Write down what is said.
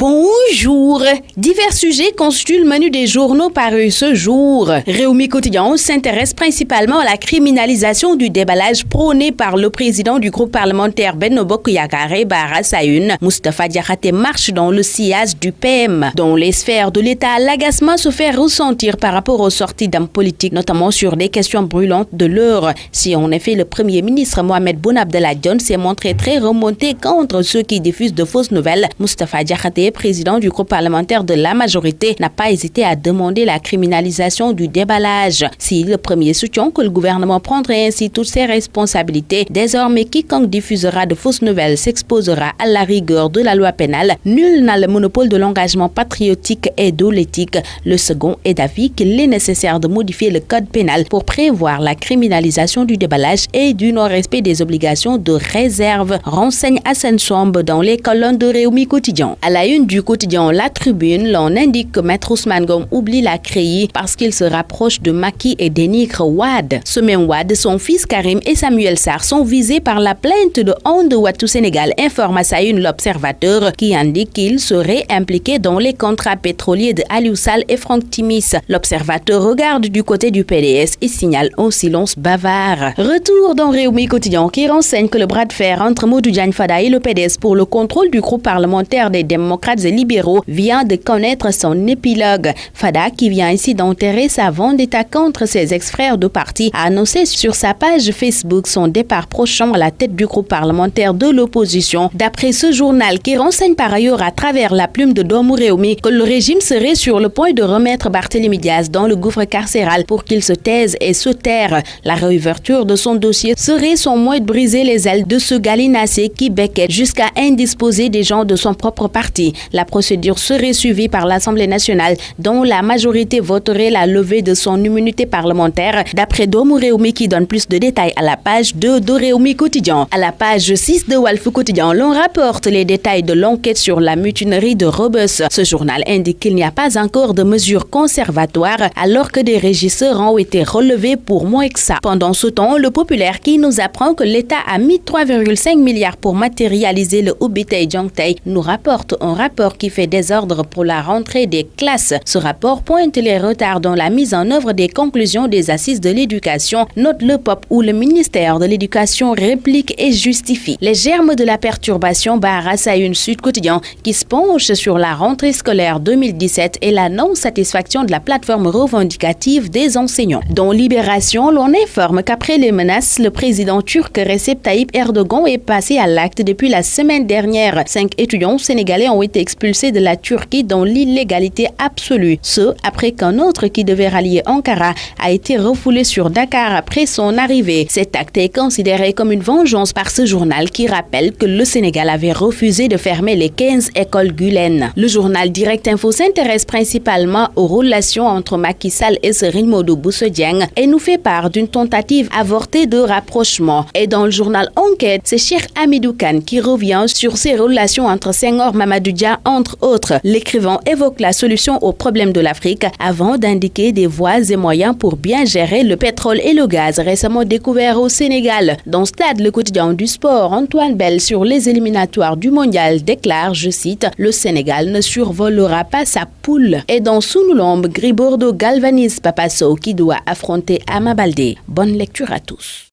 Bonjour! Divers sujets constituent le menu des journaux parus ce jour. Réumi Quotidien s'intéresse principalement à la criminalisation du déballage prôné par le président du groupe parlementaire Benno Bokk Yakaar Bara Sayoun. Moustapha Diakhaté marche dans le sillage du PM. Dans les sphères de l'État, l'agacement se fait ressentir par rapport aux sorties d'hommes politiques, notamment sur des questions brûlantes de l'heure. Si en effet le Premier ministre Mohamed Boun Abdallah Dionne s'est montré très remonté contre ceux qui diffusent de fausses nouvelles, Moustapha Diakhaté, président du groupe parlementaire de la majorité, n'a pas hésité à demander la criminalisation du déballage. Si le premier soutient que le gouvernement prendrait ainsi toutes ses responsabilités, désormais quiconque diffusera de fausses nouvelles s'exposera à la rigueur de la loi pénale. Nul n'a le monopole de l'engagement patriotique et de l'éthique. Le second est d'avis qu'il est nécessaire de modifier le code pénal pour prévoir la criminalisation du déballage et du non-respect des obligations de réserve, renseigne Hassan Sombe dans les colonnes de Réumi Quotidien. À la une du quotidien La Tribune, l'on indique que Maître Ousmane Ngom oublie la CREI parce qu'il se rapproche de Macky et dénigre Wade. Ce même Wade, son fils Karim et Samuel Sarr sont visés par la plainte de Onde Wattu Sénégal, informe à sa une l'Observateur, qui indique qu'ils seraient impliqués dans les contrats pétroliers de Aliou Sall et Franck Timis. L'Observateur regarde du côté du PDS et signale un silence bavard. Retour dans Réumi Quotidien qui renseigne que le bras de fer entre Modou Diagne Fada et le PDS pour le contrôle du groupe parlementaire des démocrates et libéraux vient de connaître son épilogue. Fada, qui vient ici d'enterrer sa vendetta contre ses ex-frères de parti, a annoncé sur sa page Facebook son départ prochain à la tête du groupe parlementaire de l'opposition. D'après ce journal, qui renseigne par ailleurs à travers la plume de Domou Réumi que le régime serait sur le point de remettre Barthélémy Diaz dans le gouffre carcéral pour qu'il se taise et se taire. La réouverture de son dossier serait son moyen de briser les ailes de ce gallinacé qui becquette jusqu'à indisposer des gens de son propre parti. La procédure serait suivie par l'Assemblée nationale dont la majorité voterait la levée de son immunité parlementaire, d'après Domou Réumi qui donne plus de détails à la page 2 de Réumi Quotidien. À la page 6 de Walf Quotidien, l'on rapporte les détails de l'enquête sur la mutinerie de Rebeuss. Ce journal indique qu'il n'y a pas encore de mesures conservatoires alors que des régisseurs ont été relevés pour moins que ça. Pendant ce temps, le Populaire qui nous apprend que l'État a mis 3,5 milliards pour matérialiser le Ubitei Jongtei nous rapporte un rapport qui fait désordre pour la rentrée des classes. Ce rapport pointe les retards dans la mise en œuvre des conclusions des assises de l'éducation, note le POP où le ministère de l'Éducation réplique et justifie. Les germes de la perturbation barrassent à une Sud Quotidien qui se penche sur la rentrée scolaire 2017 et la non-satisfaction de la plateforme revendicative des enseignants. Dans Libération, l'on informe qu'après les menaces, le président turc Recep Tayyip Erdogan est passé à l'acte depuis la semaine dernière. 5 étudiants sénégalais ont été expulsés de la Turquie dans l'illégalité absolue. Ce, après qu'un autre qui devait rallier Ankara a été refoulé sur Dakar après son arrivée. Cet acte est considéré comme une vengeance par ce journal qui rappelle que le Sénégal avait refusé de fermer les 15 écoles Gülen. Le journal Direct Info s'intéresse principalement aux relations entre Macky Sall et Serigne Modou Bousso Dieng et nous fait part d'une tentative avortée de rapprochement. Et dans le journal Enquête, c'est Cheikh Hamidou Kane qui revient sur ces relations entre Senghor, Mamadou Dia, entre autres. L'écrivain évoque la solution aux problèmes de l'Afrique avant d'indiquer des voies et moyens pour bien gérer le pétrole et le gaz récemment découvert au Sénégal. Dans Stade, le quotidien du sport, Antoine Bell sur les éliminatoires du mondial déclare, je cite, « Le Sénégal ne survolera pas sa poule ». Et dans Sunulombe, Gris Bordeaux galvanise Papa Sow qui doit affronter Ama Baldé. Bonne lecture à tous.